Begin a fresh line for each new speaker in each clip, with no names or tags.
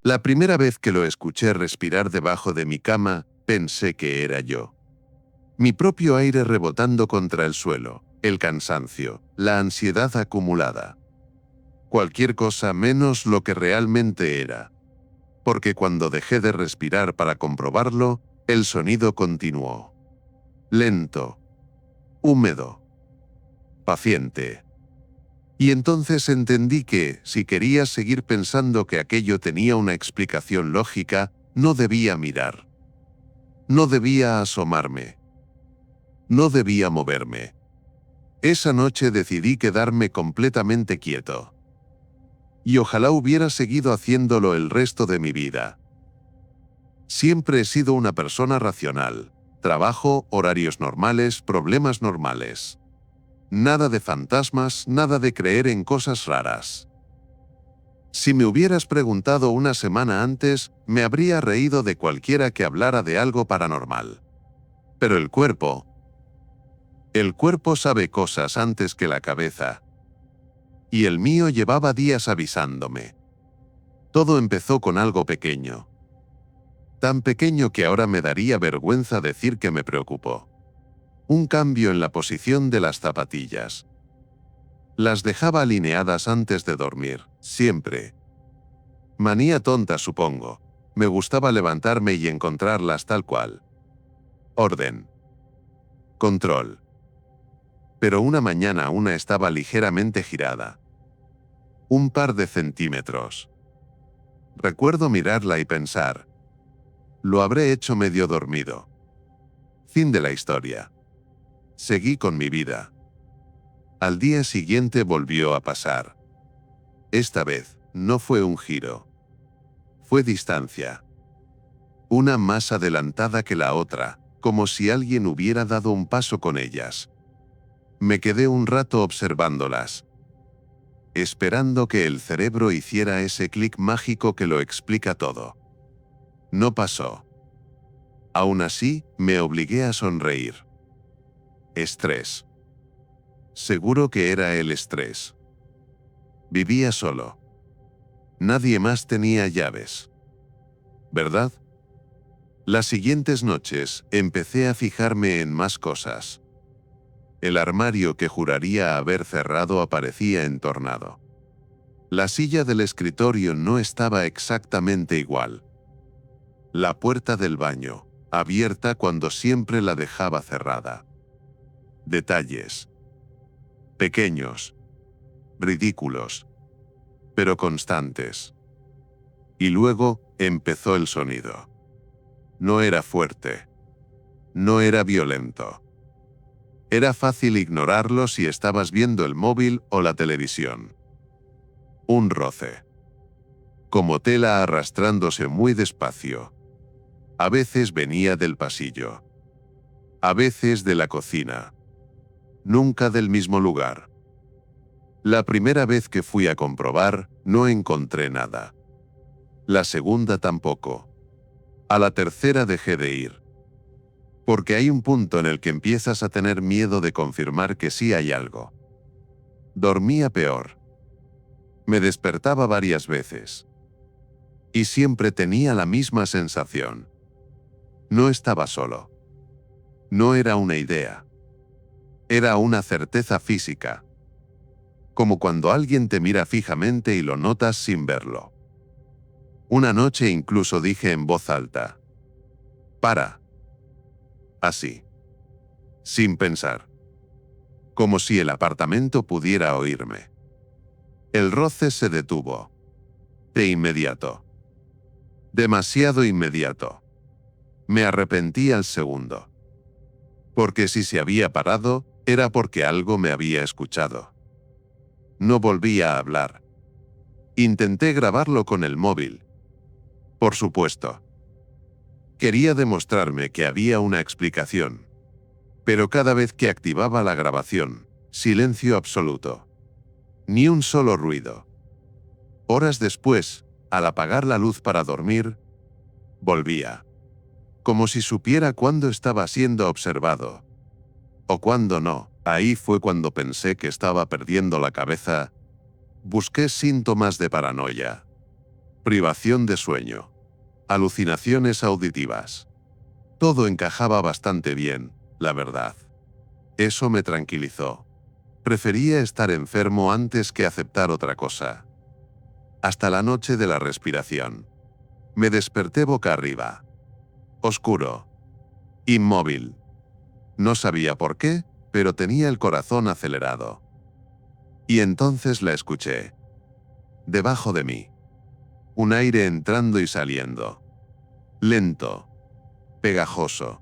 La primera vez que lo escuché respirar debajo de mi cama, pensé que era yo. Mi propio aire rebotando contra el suelo, el cansancio, la ansiedad acumulada. Cualquier cosa menos lo que realmente era. Porque cuando dejé de respirar para comprobarlo, el sonido continuó. Lento. Húmedo. Paciente. Y entonces entendí que, si quería seguir pensando que aquello tenía una explicación lógica, no debía mirar. No debía asomarme. No debía moverme. Esa noche decidí quedarme completamente quieto. Y ojalá hubiera seguido haciéndolo el resto de mi vida. Siempre he sido una persona racional. Trabajo, horarios normales, problemas normales. Nada de fantasmas, nada de creer en cosas raras. Si me hubieras preguntado una semana antes, me habría reído de cualquiera que hablara de algo paranormal. Pero el cuerpo sabe cosas antes que la cabeza. Y el mío llevaba días avisándome. Todo empezó con algo pequeño. Tan pequeño que ahora me daría vergüenza decir que me preocupó. Un cambio en la posición de las zapatillas. Las dejaba alineadas antes de dormir, siempre. Manía tonta, supongo. Me gustaba levantarme y encontrarlas tal cual. Orden. Control. Pero una mañana una estaba ligeramente girada. Un par de centímetros. Recuerdo mirarla y pensar. Lo habré hecho medio dormido. Fin de la historia. Seguí con mi vida. Al día siguiente volvió a pasar. Esta vez, no fue un giro. Fue distancia. Una más adelantada que la otra, como si alguien hubiera dado un paso con ellas. Me quedé un rato observándolas, esperando que el cerebro hiciera ese clic mágico que lo explica todo. No pasó. Aún así, me obligué a sonreír. Estrés. Seguro que era el estrés. Vivía solo. Nadie más tenía llaves. ¿Verdad? Las siguientes noches, empecé a fijarme en más cosas. El armario que juraría haber cerrado aparecía entornado. La silla del escritorio no estaba exactamente igual. La puerta del baño, abierta cuando siempre la dejaba cerrada. Detalles. Pequeños. Ridículos. Pero constantes. Y luego, empezó el sonido. No era fuerte. No era violento. Era fácil ignorarlo si estabas viendo el móvil o la televisión. Un roce. Como tela arrastrándose muy despacio. A veces venía del pasillo. A veces de la cocina. Nunca del mismo lugar. La primera vez que fui a comprobar, no encontré nada. La segunda tampoco. A la tercera dejé de ir. Porque hay un punto en el que empiezas a tener miedo de confirmar que sí hay algo. Dormía peor. Me despertaba varias veces. Y siempre tenía la misma sensación. No estaba solo. No era una idea. Era una certeza física. Como cuando alguien te mira fijamente y lo notas sin verlo. Una noche incluso dije en voz alta. Para. Así. Sin pensar. Como si el apartamento pudiera oírme. El roce se detuvo. De inmediato. Demasiado inmediato. Me arrepentí al segundo. Porque si se había parado, era porque algo me había escuchado. No volví a hablar. Intenté grabarlo con el móvil. Por supuesto. Quería demostrarme que había una explicación. Pero cada vez que activaba la grabación, silencio absoluto. Ni un solo ruido. Horas después, al apagar la luz para dormir, volvía. Como si supiera cuándo estaba siendo observado. O cuándo no. Ahí fue cuando pensé que estaba perdiendo la cabeza. Busqué síntomas de paranoia. privación de sueño, alucinaciones auditivas. Todo encajaba bastante bien, la verdad. Eso me tranquilizó. Prefería estar enfermo antes que aceptar otra cosa. Hasta la noche de la respiración. Me desperté boca arriba. Oscuro. Inmóvil. No sabía por qué, pero tenía el corazón acelerado. Y entonces la escuché. Debajo de mí. Un aire entrando y saliendo. Lento. Pegajoso.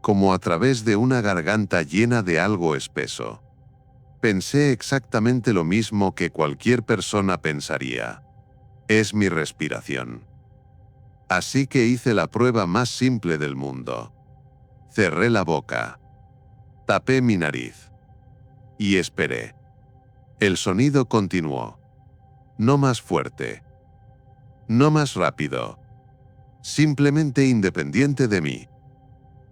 Como a través de una garganta llena de algo espeso. Pensé exactamente lo mismo que cualquier persona pensaría. Es mi respiración. Así que hice la prueba más simple del mundo. Cerré la boca. Tapé mi nariz. Y esperé. El sonido continuó. No más fuerte. No más rápido. Simplemente independiente de mí.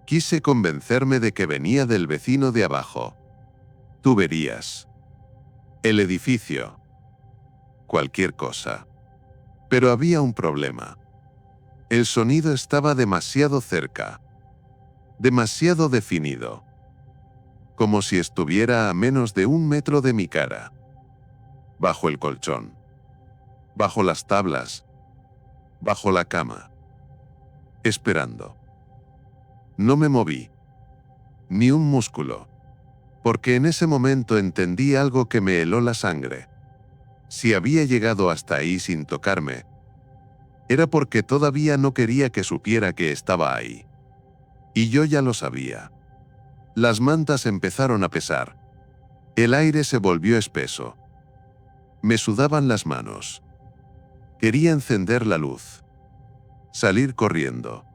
Quise convencerme de que venía del vecino de abajo. Tuberías. El edificio. Cualquier cosa. Pero había un problema. El sonido estaba demasiado cerca. Demasiado definido. Como si estuviera a menos de 1 metro de mi cara. Bajo el colchón. Bajo las tablas. Bajo la cama. Esperando. No me moví. Ni un músculo. Porque en ese momento entendí algo que me heló la sangre. Si había llegado hasta ahí sin tocarme, era porque todavía no quería que supiera que estaba ahí. Y yo ya lo sabía. Las mantas empezaron a pesar. El aire se volvió espeso. Me sudaban las manos. Quería encender la luz. Salir corriendo.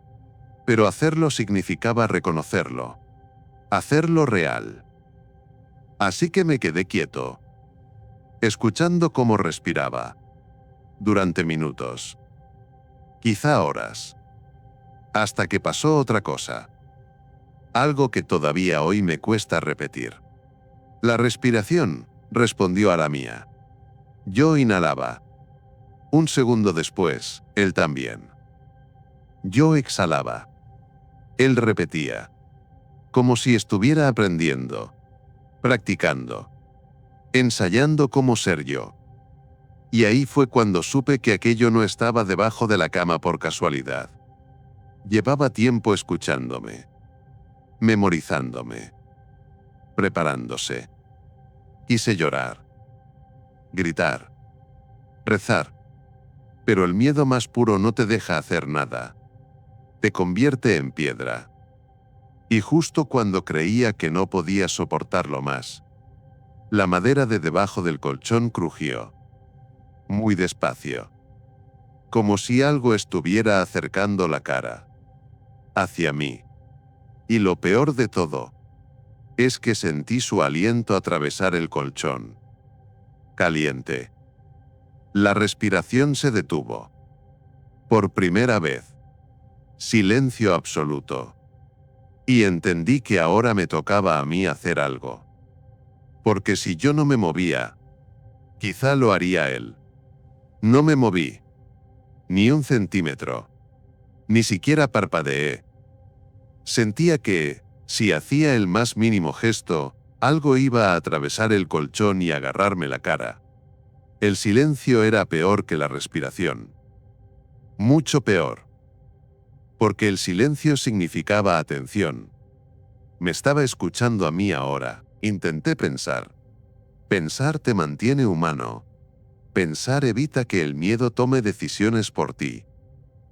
Pero hacerlo significaba reconocerlo. Hacerlo real. Así que me quedé quieto. Escuchando cómo respiraba. Durante minutos. Quizá horas. Hasta que pasó otra cosa. Algo que todavía hoy me cuesta repetir. La respiración, respondió a la mía. Yo inhalaba. Un segundo después, él también. Yo exhalaba. Él repetía. Como si estuviera aprendiendo. Practicando. Ensayando cómo ser yo. Y ahí fue cuando supe que aquello no estaba debajo de la cama por casualidad. Llevaba tiempo escuchándome. Memorizándome. Preparándose. Quise llorar. Gritar. Rezar. Pero el miedo más puro no te deja hacer nada. Te convierte en piedra. Y justo cuando creía que no podía soportarlo más, la madera de debajo del colchón crujió. Muy despacio. Como si algo estuviera acercando la cara. Hacia mí. Y lo peor de todo, es que sentí su aliento atravesar el colchón. Caliente. La respiración se detuvo. Por primera vez. Silencio absoluto. Y entendí que ahora me tocaba a mí hacer algo. Porque si yo no me movía, quizá lo haría él. No me moví. Ni 1 centímetro. Ni siquiera parpadeé. Sentía que, si hacía el más mínimo gesto, algo iba a atravesar el colchón y agarrarme la cara. El silencio era peor que la respiración. Mucho peor. Porque el silencio significaba atención. Me estaba escuchando a mí ahora. Intenté pensar. Pensar te mantiene humano. Pensar evita que el miedo tome decisiones por ti.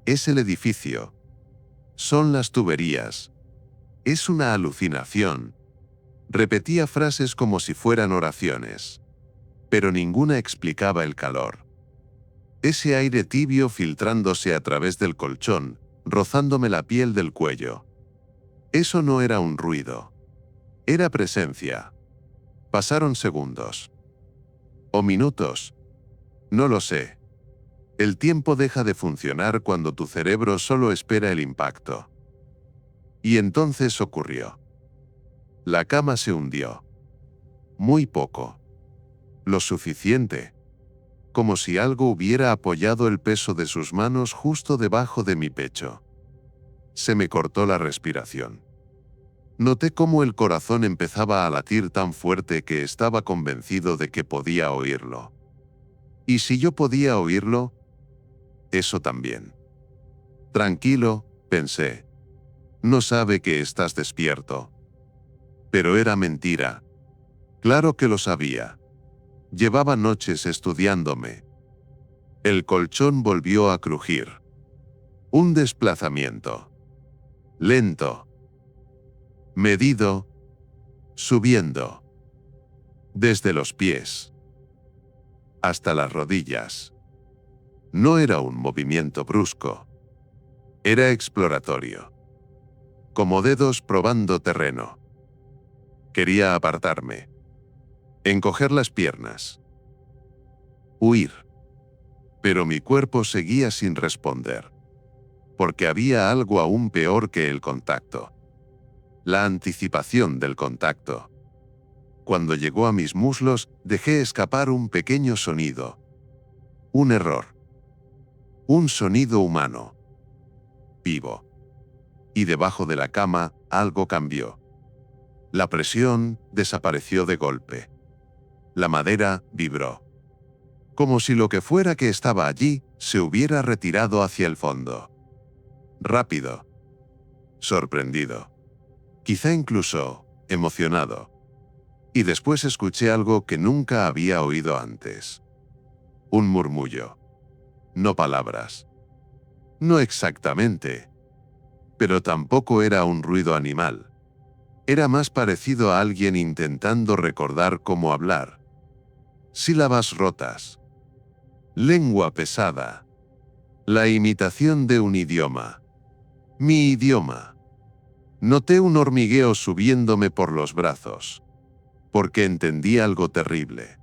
Es el edificio. Son las tuberías. Es una alucinación. Repetía frases como si fueran oraciones. Pero ninguna explicaba el calor. Ese aire tibio filtrándose a través del colchón, rozándome la piel del cuello. Eso no era un ruido. Era presencia. Pasaron segundos. O minutos. No lo sé. El tiempo deja de funcionar cuando tu cerebro solo espera el impacto. Y entonces ocurrió. La cama se hundió. Muy poco. Lo suficiente. como si algo hubiera apoyado el peso de sus manos justo debajo de mi pecho. Se me cortó la respiración. Noté cómo el corazón empezaba a latir tan fuerte que estaba convencido de que podía oírlo. ¿Y si yo podía oírlo? Eso también. Tranquilo, pensé. No sabe que estás despierto. Pero era mentira. Claro que lo sabía. Llevaba noches estudiándome. El colchón volvió a crujir. Un desplazamiento. Lento. Medido. Subiendo. Desde los pies. Hasta las rodillas. No era un movimiento brusco. Era exploratorio. Como dedos probando terreno. Quería apartarme. Encoger las piernas. Huir. Pero mi cuerpo seguía sin responder. Porque había algo aún peor que el contacto. La anticipación del contacto. Cuando llegó a mis muslos, dejé escapar un pequeño sonido. Un error. Un sonido humano. Vivo. Y debajo de la cama, algo cambió. La presión desapareció de golpe. La madera vibró. Como si lo que fuera que estaba allí, se hubiera retirado hacia el fondo. Rápido. Sorprendido. Quizá incluso emocionado. Y después escuché algo que nunca había oído antes. Un murmullo. No palabras. No exactamente. Pero tampoco era un ruido animal. Era más parecido a alguien intentando recordar cómo hablar. Sílabas rotas. Lengua pesada. La imitación de un idioma. Mi idioma. Noté un hormigueo subiéndome por los brazos. Porque entendí algo terrible.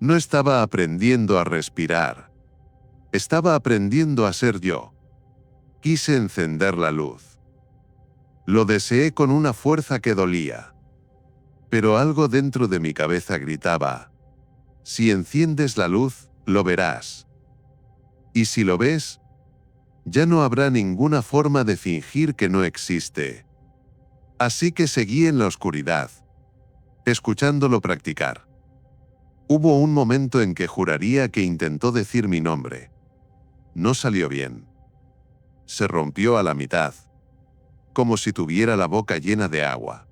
No estaba aprendiendo a respirar. Estaba aprendiendo a ser yo. Quise encender la luz. Lo deseé con una fuerza que dolía. Pero algo dentro de mi cabeza gritaba: si enciendes la luz, lo verás. Y si lo ves, ya no habrá ninguna forma de fingir que no existe. Así que seguí en la oscuridad, escuchándolo practicar. Hubo un momento en que juraría que intentó decir mi nombre. No salió bien. Se rompió a la mitad, como si tuviera la boca llena de agua.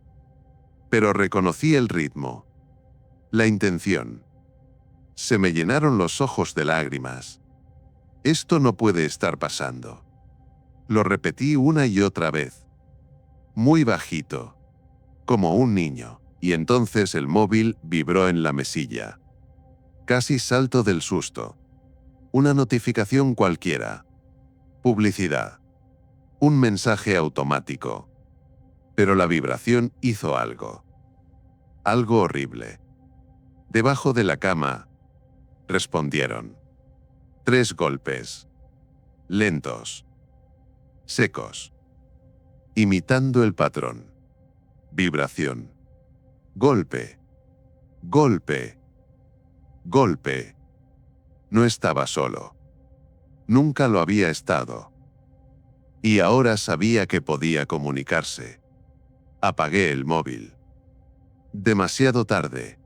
Pero reconocí el ritmo, la intención. Se me llenaron los ojos de lágrimas. Esto no puede estar pasando. Lo repetí una y otra vez. Muy bajito, como un niño, y entonces el móvil vibró en la mesilla. Casi salto del susto. Una notificación cualquiera. Publicidad. Un mensaje automático. Pero la vibración hizo algo. Algo horrible. Debajo de la cama, respondieron. 3 golpes. Lentos. Secos. Imitando el patrón. Vibración. Golpe. Golpe. Golpe. No estaba solo. Nunca lo había estado. Y ahora sabía que podía comunicarse. Apagué el móvil. Demasiado tarde.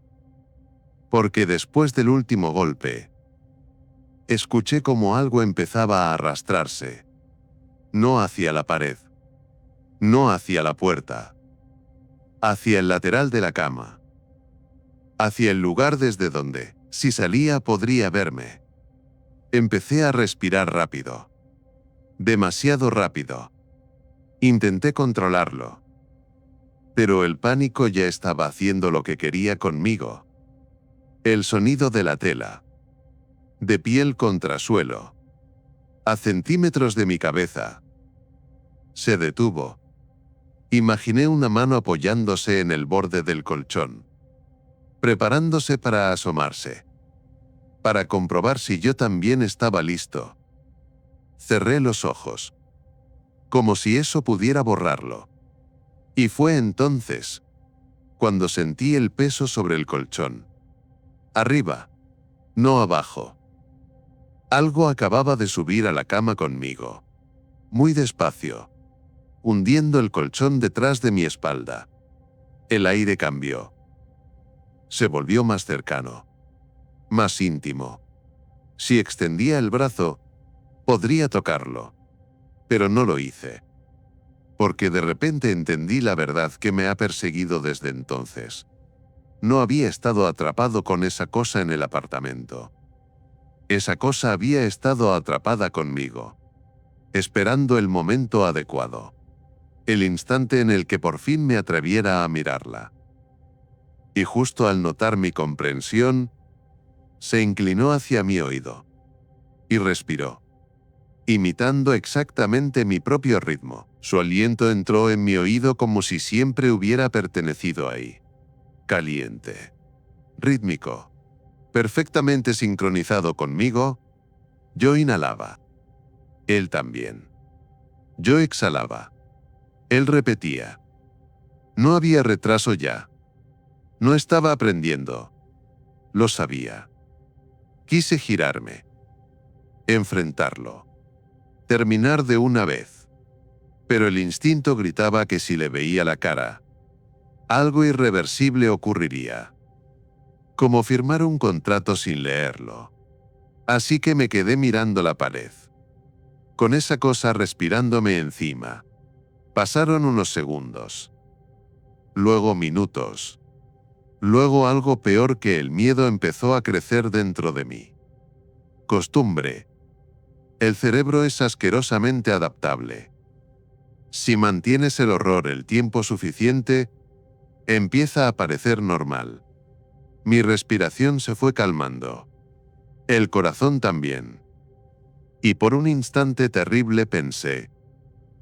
Porque después del último golpe, escuché como algo empezaba a arrastrarse. No hacia la pared. No hacia la puerta. Hacia el lateral de la cama. Hacia el lugar desde donde, si salía, podría verme. Empecé a respirar rápido. Demasiado rápido. Intenté controlarlo. Pero el pánico ya estaba haciendo lo que quería conmigo. El sonido de la tela. De piel contra suelo. A centímetros de mi cabeza. Se detuvo. Imaginé una mano apoyándose en el borde del colchón. Preparándose para asomarse. Para comprobar si yo también estaba listo. Cerré los ojos. Como si eso pudiera borrarlo. Y fue entonces cuando sentí el peso sobre el colchón. Arriba. no abajo. Algo acababa de subir a la cama conmigo. Muy despacio, hundiendo el colchón detrás de mi espalda. El aire cambió. Se volvió más cercano, más íntimo. Si extendía el brazo, podría tocarlo. Pero no lo hice. Porque de repente entendí la verdad que me ha perseguido desde entonces. No había estado atrapado con esa cosa en el apartamento. Esa cosa había estado atrapada conmigo, esperando el momento adecuado. El instante en el que por fin me atreviera a mirarla. Y justo al notar mi comprensión, se inclinó hacia mi oído. Y respiró, imitando exactamente mi propio ritmo. Su aliento entró en mi oído como si siempre hubiera pertenecido ahí. Caliente, rítmico, perfectamente sincronizado conmigo. Yo inhalaba. Él también. Yo exhalaba. Él repetía. No había retraso ya. No estaba aprendiendo. Lo sabía. Quise girarme. Enfrentarlo. Terminar de una vez. Pero el instinto gritaba que si le veía la cara, algo irreversible ocurriría. Como firmar un contrato sin leerlo. Así que me quedé mirando la pared. Con esa cosa respirándome encima. Pasaron unos segundos. Luego minutos. Luego algo peor que el miedo empezó a crecer dentro de mí. Costumbre. El cerebro es asquerosamente adaptable. Si mantienes el horror el tiempo suficiente, empieza a parecer normal. Mi respiración se fue calmando. El corazón también. Y por un instante terrible pensé,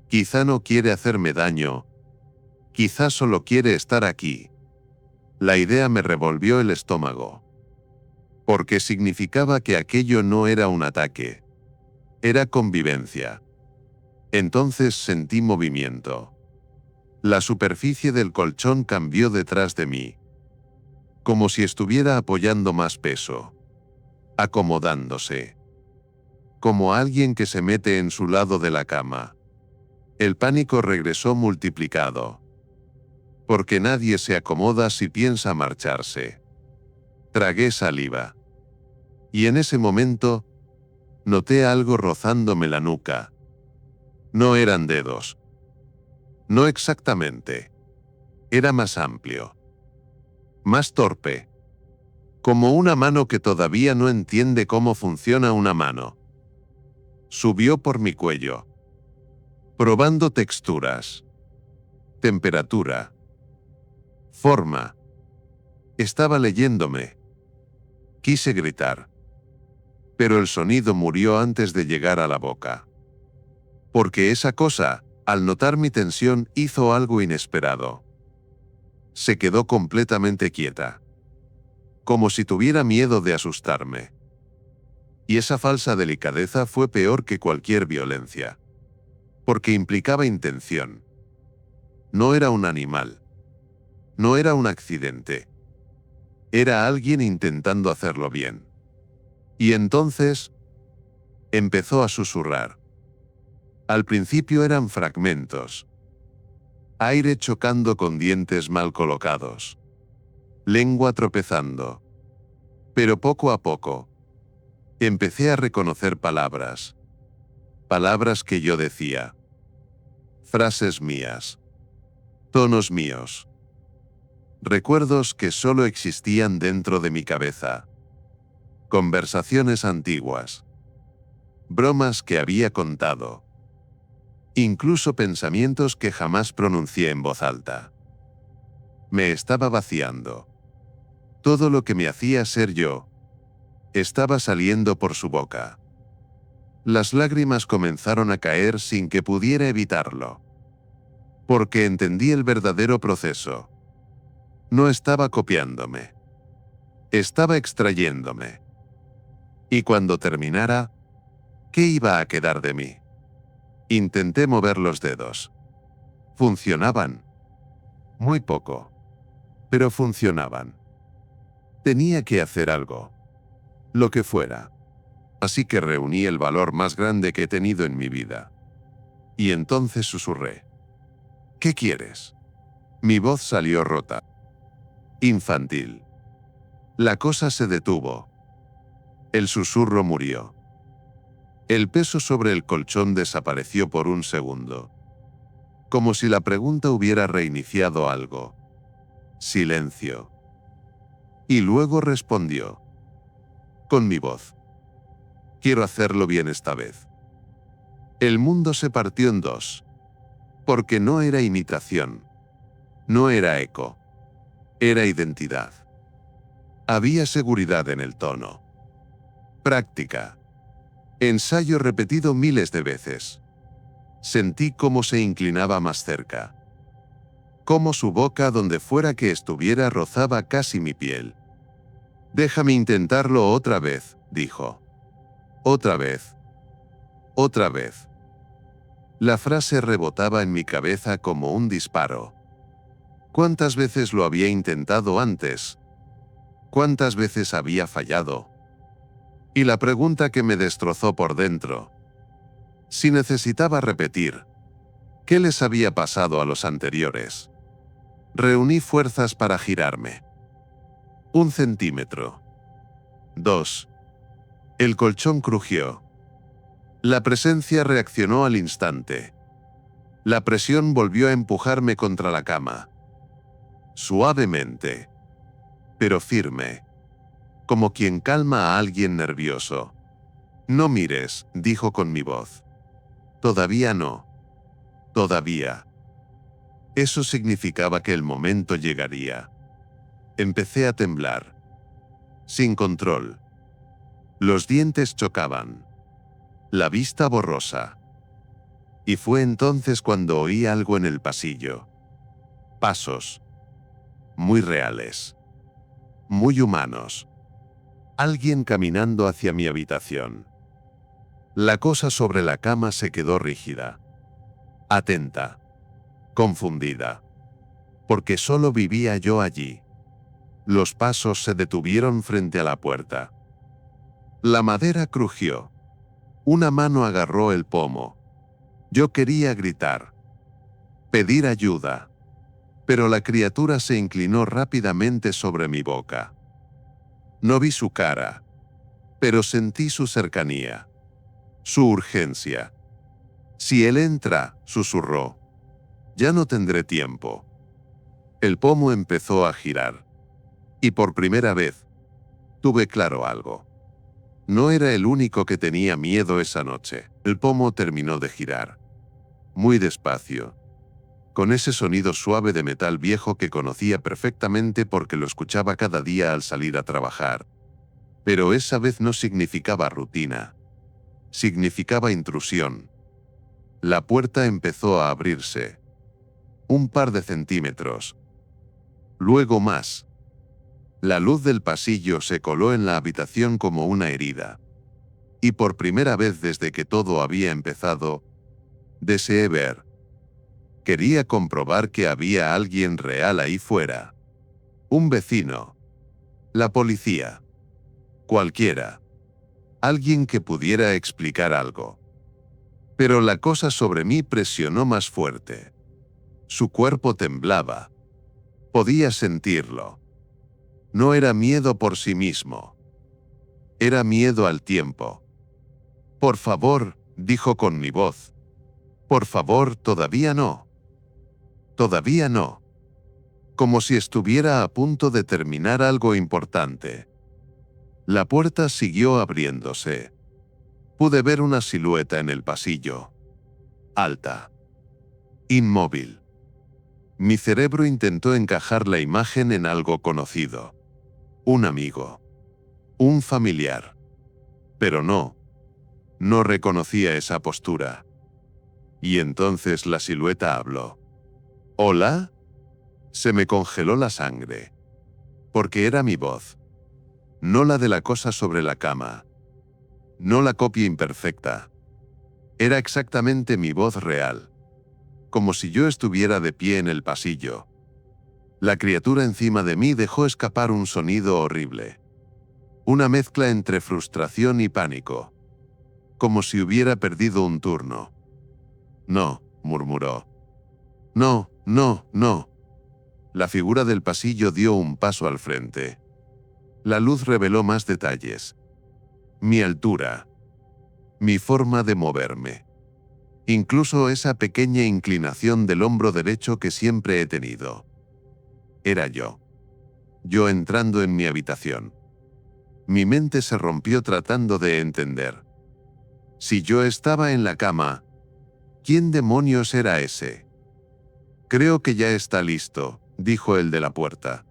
quizá no quiere hacerme daño, quizá solo quiere estar aquí. La idea me revolvió el estómago. Porque significaba que aquello no era un ataque. Era convivencia. Entonces sentí movimiento. La superficie del colchón cambió detrás de mí. Como si estuviera apoyando más peso. Acomodándose. Como alguien que se mete en su lado de la cama. El pánico regresó multiplicado. Porque nadie se acomoda si piensa marcharse. Tragué saliva. Y en ese momento, noté algo rozándome la nuca. No eran dedos. No exactamente. Era más amplio. Más torpe. Como una mano que todavía no entiende cómo funciona una mano. Subió por mi cuello. Probando texturas. Temperatura. Forma. Estaba leyéndome. Quise gritar. Pero el sonido murió antes de llegar a la boca. Porque esa cosa, al notar mi tensión, hizo algo inesperado. Se quedó completamente quieta. Como si tuviera miedo de asustarme. Y esa falsa delicadeza fue peor que cualquier violencia. Porque implicaba intención. No era un animal. No era un accidente. Era alguien intentando hacerlo bien. Y entonces, empezó a susurrar. Al principio eran fragmentos. Aire chocando con dientes mal colocados. Lengua tropezando. Pero poco a poco, empecé a reconocer palabras. Palabras que yo decía. Frases mías. Tonos míos. Recuerdos que solo existían dentro de mi cabeza. Conversaciones antiguas. Bromas que había contado. Incluso pensamientos que jamás pronuncié en voz alta. Me estaba vaciando. Todo lo que me hacía ser yo, estaba saliendo por su boca. Las lágrimas comenzaron a caer sin que pudiera evitarlo. Porque entendí el verdadero proceso. No estaba copiándome. Estaba extrayéndome. Y cuando terminara, ¿qué iba a quedar de mí? Intenté mover los dedos. Funcionaban. Muy poco. Pero funcionaban. Tenía que hacer algo. Lo que fuera. Así que reuní el valor más grande que he tenido en mi vida. Y entonces susurré. ¿Qué quieres? Mi voz salió rota. Infantil. La cosa se detuvo. El susurro murió. El peso sobre el colchón desapareció por un segundo. Como si la pregunta hubiera reiniciado algo. Silencio. Y luego respondió. Con mi voz. Quiero hacerlo bien esta vez. El mundo se partió en dos. Porque no era imitación. No era eco. Era identidad. Había seguridad en el tono. Práctica. Ensayo repetido miles de veces. Sentí cómo se inclinaba más cerca. Cómo su boca, donde fuera que estuviera, rozaba casi mi piel. Déjame intentarlo otra vez, dijo. Otra vez. Otra vez. La frase rebotaba en mi cabeza como un disparo. ¿Cuántas veces lo había intentado antes? ¿Cuántas veces había fallado? Y la pregunta que me destrozó por dentro. Si necesitaba repetir. ¿Qué les había pasado a los anteriores? Reuní fuerzas para girarme. 1 centímetro. 2. El colchón crujió. La presencia reaccionó al instante. La presión volvió a empujarme contra la cama. Suavemente. Pero firme. Como quien calma a alguien nervioso. No mires, dijo con mi voz. Todavía no. Todavía. Eso significaba que el momento llegaría. Empecé a temblar. Sin control. Los dientes chocaban. La vista borrosa. Y fue entonces cuando oí algo en el pasillo. Pasos. Muy reales. Muy humanos. Alguien caminando hacia mi habitación. La cosa sobre la cama se quedó rígida. Atenta. Confundida. Porque solo vivía yo allí. Los pasos se detuvieron frente a la puerta. La madera crujió. Una mano agarró el pomo. Yo quería gritar. Pedir ayuda. Pero la criatura se inclinó rápidamente sobre mi boca. No vi su cara. Pero sentí su cercanía. Su urgencia. Si él entra, susurró. Ya no tendré tiempo. El pomo empezó a girar. Y por primera vez, tuve claro algo. No era el único que tenía miedo esa noche. El pomo terminó de girar. Muy despacio. Con ese sonido suave de metal viejo que conocía perfectamente porque lo escuchaba cada día al salir a trabajar. Pero esa vez no significaba rutina. Significaba intrusión. La puerta empezó a abrirse. Un par de centímetros. Luego más. La luz del pasillo se coló en la habitación como una herida. Y por primera vez desde que todo había empezado, deseé ver. Quería comprobar que había alguien real ahí fuera. Un vecino. La policía. Cualquiera. Alguien que pudiera explicar algo. Pero la cosa sobre mí presionó más fuerte. Su cuerpo temblaba. Podía sentirlo. No era miedo por sí mismo. Era miedo al tiempo. Por favor, dijo con mi voz. Por favor, todavía no. Todavía no. Como si estuviera a punto de terminar algo importante. La puerta siguió abriéndose. Pude ver una silueta en el pasillo. Alta. Inmóvil. Mi cerebro intentó encajar la imagen en algo conocido. Un amigo. Un familiar. Pero no. No reconocía esa postura. Y entonces la silueta habló. ¿Hola? Se me congeló la sangre. Porque era mi voz. No la de la cosa sobre la cama. No la copia imperfecta. Era exactamente mi voz real. Como si yo estuviera de pie en el pasillo. La criatura encima de mí dejó escapar un sonido horrible. Una mezcla entre frustración y pánico. Como si hubiera perdido un turno. No, murmuró. No, no, no. La figura del pasillo dio un paso al frente. La luz reveló más detalles. Mi altura. Mi forma de moverme. Incluso esa pequeña inclinación del hombro derecho que siempre he tenido. Era yo. Yo entrando en mi habitación. Mi mente se rompió tratando de entender. Si yo estaba en la cama, ¿quién demonios era ese? Creo que ya está listo, dijo el de la puerta.